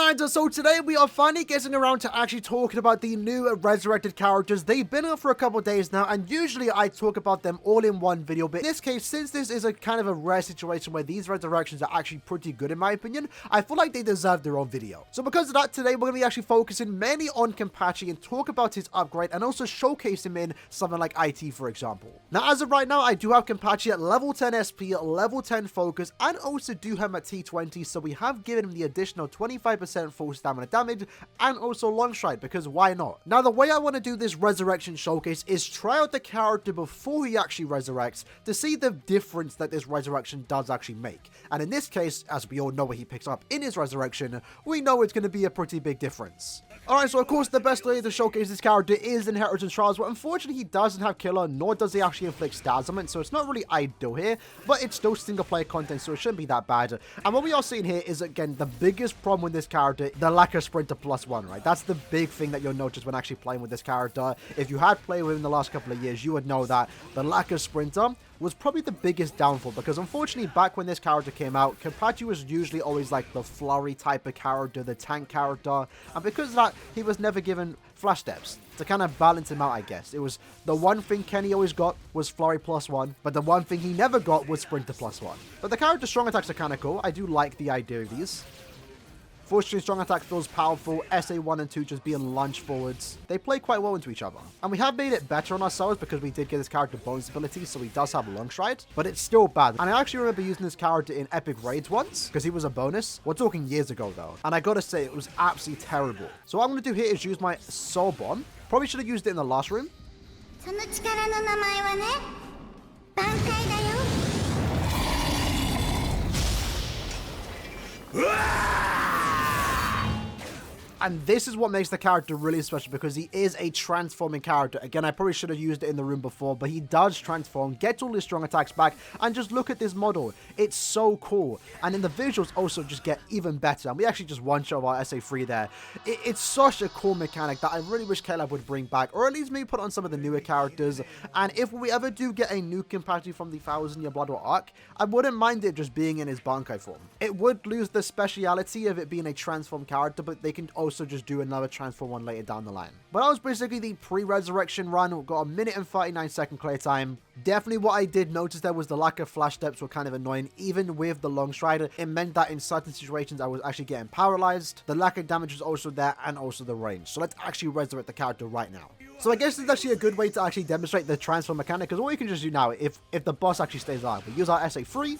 Alright, so today we are finally getting around to actually talking about the new Resurrected characters. They've been out for a couple days now, and usually I talk about them all in one video, but in this case, since this is a kind of a rare situation where these resurrections are actually pretty good in my opinion, I feel like they deserve their own video. So because of that, today we're going to be actually focusing mainly on KENPACHI and talk about his upgrade and also showcase him in something like IT, for example. Now, as of right now, I do have KENPACHI at level 10 SP, level 10 focus, and also do have him at T20, so we have given him the additional 25% full stamina damage and also long stride, because why not? Now, the way I want to do this resurrection showcase is try out the character before he actually resurrects to see the difference that this resurrection does actually make. And in this case, as we all know what he picks up in his resurrection, we know it's going to be a pretty big difference. Alright, so of course the best way to showcase this character is Inheritance Trials, but unfortunately he doesn't have Killer, nor does he actually inflict stats on it, so it's not really ideal here, but it's still single player content, so it shouldn't be that bad. And what we are seeing here is, again, the biggest problem with this character, the lack of Sprinter +1, right? That's the big thing that you'll notice when actually playing with this character. If you had played with him in the last couple of years, you would know that the lack of Sprinter was probably the biggest downfall, because unfortunately back when this character came out, KENPACHI was usually always like the flurry type of character, the tank character, and because of that, he was never given flash steps to kind of balance him out, I guess. It was the one thing Kenny always got was flurry +1, but the one thing he never got was Sprinter +1. But the character's strong attacks are kind of cool. I do like the idea of these. Fortunately, strong attack feels powerful, SA1 and 2 just being lunge forwards. They play quite well into each other. And we have made it better on ourselves because we did get this character bonus ability, so he does have long stride, but it's still bad. And I actually remember using this character in Epic Raids once, because he was a bonus. We're talking years ago though. And I gotta say, it was absolutely terrible. So what I'm gonna do here is use my Soul Bomb. Probably should have used it in the last room. And this is what makes the character really special, because he is a transforming character. Again, I probably should have used it in the room before, but he does transform, gets all his strong attacks back, and just look at this model. It's so cool. And then the visuals also just get even better. And we actually just one-shot our SA3 there. It's such a cool mechanic that I really wish KENPACHI would bring back, or at least maybe put on some of the newer characters. And if we ever do get a new KENPACHI from the 1000-year Blood War arc, I wouldn't mind it just being in his Bankai form. It would lose the speciality of it being a transformed character, but they can also just do another transform one later down the line. But that was basically the pre-resurrection run. We've got a minute and 39-second clear time. Definitely what I did notice there was the lack of flash steps were kind of annoying. Even with the long strider, it meant that in certain situations I was actually getting paralyzed. The lack of damage was also there, and also the range. So let's actually resurrect the character right now. So I guess this is actually a good way to actually demonstrate the transform mechanic, because all you can just do now, if the boss actually stays alive, we use our SA3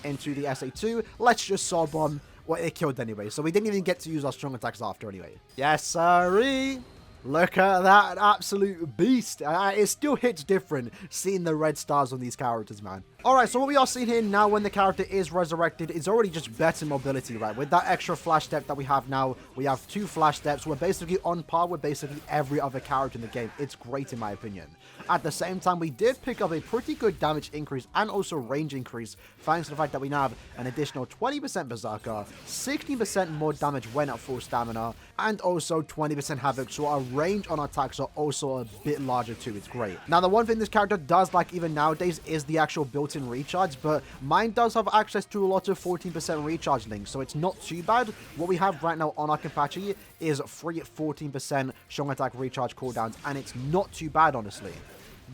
into the SA2. Let's just Soul Bomb. Well, it killed anyway, so we didn't even get to use our strong attacks after anyway. Yes, sirree! Look at that absolute beast. It still hits different seeing the red stars on these characters, man. Alright, so what we are seeing here now when the character is resurrected is already just better mobility, right? With that extra flash step that we have now, we have 2 flash steps. We're basically on par with basically every other character in the game. It's great in my opinion. At the same time, we did pick up a pretty good damage increase and also range increase, thanks to the fact that we now have an additional 20% Berserker, 16% more damage when at full stamina, and also 20% Havoc, so our range on our attacks are also a bit larger too. It's great. Now, the one thing this character does like even nowadays is the actual built-in recharge, but mine does have access to a lot of 14% recharge links, so it's not too bad. What we have right now on our KENPACHI is free 14% strong attack recharge cooldowns, and it's not too bad, honestly.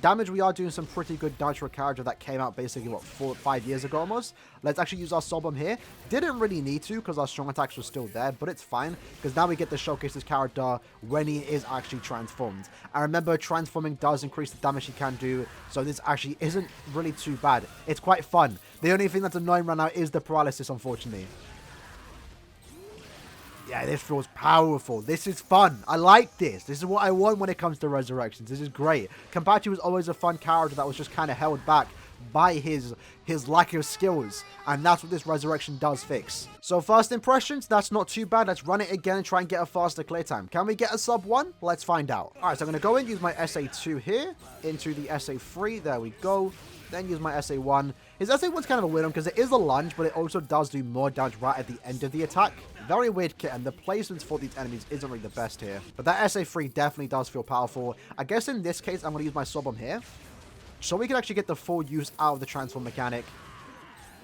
Damage, we are doing some pretty good damage for a character that came out basically, what, 4 or 5 years ago almost. Let's actually use our Soul Bomb here. Didn't really need to because our strong attacks were still there, but it's fine because now we get to showcase this character when he is actually transformed. And remember, transforming does increase the damage he can do, so this actually isn't really too bad. It's quite fun. The only thing that's annoying right now is the paralysis, unfortunately. Yeah, this feels powerful. This is fun. I like this. This is what I want when it comes to resurrections. This is great. KENPACHI was always a fun character that was just kind of held back by his lack of skills, and that's what this resurrection does fix. So first impressions, that's not too bad. Let's run it again and try and get a faster clear time. Can we get a sub 1? Let's find out. All right, so I'm going to go and use my SA2 here into the SA3. There we go. Then use my SA1. His SA1's kind of a weird one because it is a lunge, but it also does do more damage right at the end of the attack. Very weird kit, and the placements for these enemies isn't really the best here. But that SA3 definitely does feel powerful. I guess in this case, I'm going to use my Soul Bomb here, so we can actually get the full use out of the transform mechanic,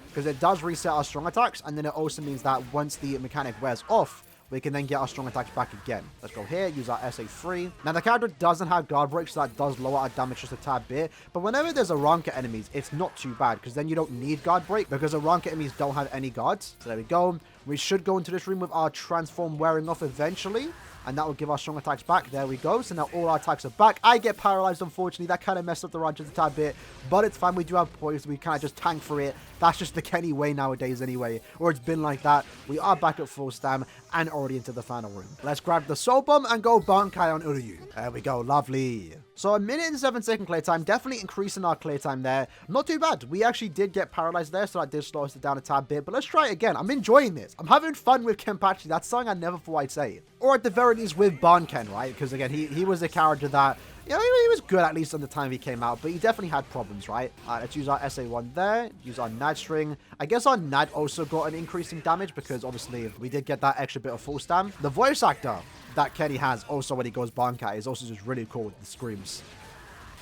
because it does reset our strong attacks, and then it also means that once the mechanic wears off, we can then get our strong attacks back again. Let's go here, use our SA3. Now, the character doesn't have guard break, so that does lower our damage just a tad bit. But whenever there's a rank at enemies, it's not too bad, because then you don't need guard break, because a rank at enemies don't have any guards. So there we go. We should go into this room with our transform wearing off eventually, and that will give our strong attacks back. There we go. So now all our attacks are back. I get paralyzed, unfortunately. That kind of messed up the run just a tad bit, but it's fine. We do have poise. We kind of just tank for it. That's just the Kenny way nowadays anyway, or it's been like that. We are back at full stam and already into the final room. Let's grab the soul bomb and go Bankai on Uryu. There we go. Lovely. So a minute and 7-second clear time, definitely increasing our clear time there. Not too bad. We actually did get paralyzed there, so that did slow us down a tad bit. But let's try it again. I'm enjoying this. I'm having fun with KENPACHI. That's something I never thought I'd say. Or at the very least with Banken, right? Because again, he was a character that, you know, he was good at least on the time he came out, but he definitely had problems, right? Let's use our SA1 there, use our Nad string. I guess our Nad also got an increase in damage because obviously we did get that extra bit of full stam. The voice actor that Kenny has also when he goes Bankai is also just really cool with the screams.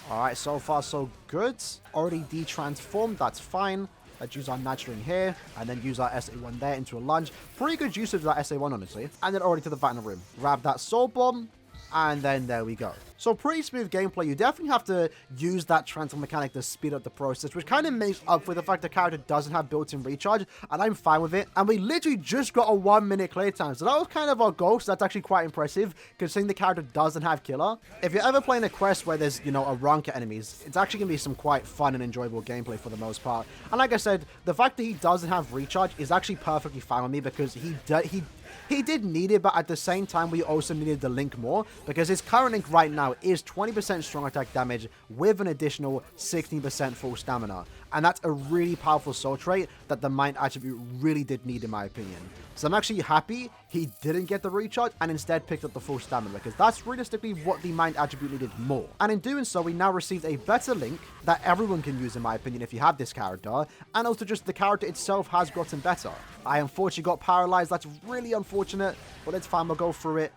Alright, so far so good. Already de-transformed, that's fine. Let's use our Nad string here, and then use our SA1 there into a lunge. Pretty good usage of that SA1, honestly. And then already to the final room. Grab that soul bomb, and then there we go. So pretty smooth gameplay. You definitely have to use that transfer mechanic to speed up the process, which kind of makes up for the fact the character doesn't have built-in recharge, and I'm fine with it. And we literally just got a 1 minute clear time, so that was kind of our goal, so that's actually quite impressive, considering the character doesn't have killer. If you're ever playing a quest where there's, you know, a rank at enemies, it's actually going to be some quite fun and enjoyable gameplay for the most part. And like I said, the fact that he doesn't have recharge is actually perfectly fine with me, because he did need it, but at the same time, we also needed the link more, because his current link right now is 20% strong attack damage with an additional 16% full stamina. And that's a really powerful soul trait that the mind attribute really did need, in my opinion. So I'm actually happy he didn't get the recharge and instead picked up the full stamina, because that's realistically what the mind attribute needed more. And in doing so, we now received a better link that everyone can use, in my opinion, if you have this character. And also just the character itself has gotten better. I unfortunately got paralyzed. That's really unfortunate, but it's fine. We'll go through it.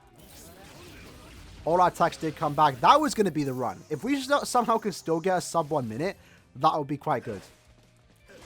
All our attacks did come back. That was going to be the run. If we somehow can still get a sub 1 minute, that would be quite good.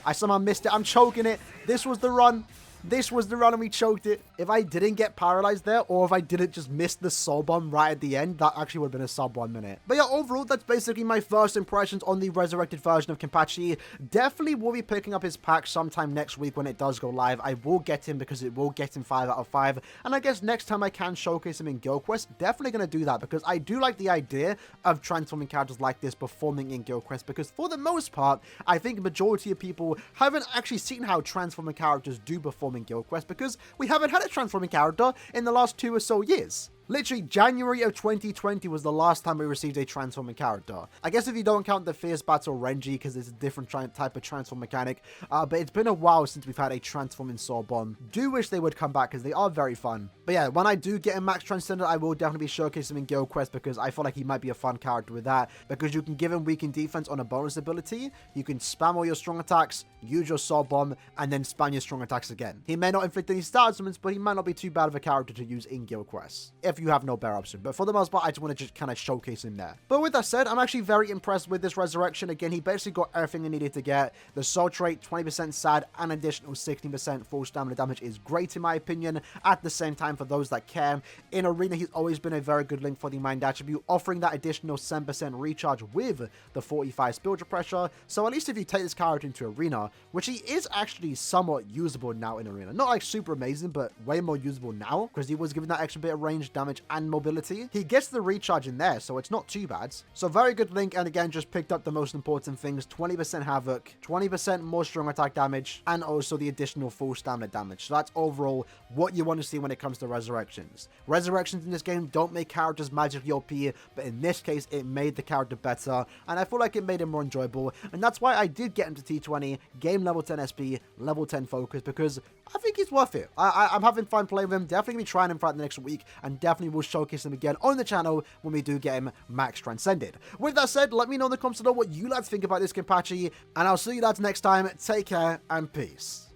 I somehow missed it. I'm choking it. This was the run. This was the run and we choked it. If I didn't get paralyzed there, or if I didn't just miss the soul bomb right at the end, that actually would have been a sub 1 minute. But yeah, overall, that's basically my first impressions on the resurrected version of KENPACHI. Definitely will be picking up his pack sometime next week when it does go live. I will get him because it will get him 5 out of 5. And I guess next time I can showcase him in Guild Quest, definitely going to do that, because I do like the idea of transforming characters like this performing in Guild Quest, because for the most part, I think the majority of people haven't actually seen how transforming characters do perform in Guild Quest, because we haven't had a transforming character in the last 2 or so years. Literally, January of 2020 was the last time we received a transforming character. I guess if you don't count the Fierce Battle Renji, because it's a different type of transform mechanic, but it's been a while since we've had a transforming Soul Bomb. Do wish they would come back, because they are very fun. But yeah, when I do get a Max Transcendent, I will definitely be showcasing him in Guild Quest, because I feel like he might be a fun character with that, because you can give him weakened defense on a bonus ability, you can spam all your strong attacks, use your Soul Bomb, and then spam your strong attacks again. He may not inflict any stat summons, but he might not be too bad of a character to use in Guild Quest, if you have no better option. But for the most part, I just want to just kind of showcase him there. But with that said, I'm actually very impressed with this resurrection. Again, he basically got everything he needed to get. The soul trait, 20% sad, and additional 16% full stamina damage is great in my opinion. At the same time, for those that care, in Arena, he's always been a very good link for the mind attribute, offering that additional 7% recharge with the 45 spiritual pressure. So at least if you take this character into Arena, which he is actually somewhat usable now in Arena. Not like super amazing, but way more usable now, because he was given that extra bit of range, damage, and mobility. He gets the recharge in there, so it's not too bad. So very good link, and again, just picked up the most important things: 20% havoc, 20% more strong attack damage, and also the additional full stamina damage. So that's overall what you want to see when it comes to resurrections. Resurrections in this game don't make characters magically OP, but in this case, it made the character better, and I feel like it made him more enjoyable, and that's why I did get him to T20, game level 10 SP, level 10 focus, because I think he's worth it. I'm having fun playing with him, definitely gonna be trying him throughout the next week, and definitely will showcase him again on the channel when we do get him max transcended. With that said, let me know in the comments below what you lads think about this KENPACHI, and I'll see you lads next time. Take care and peace.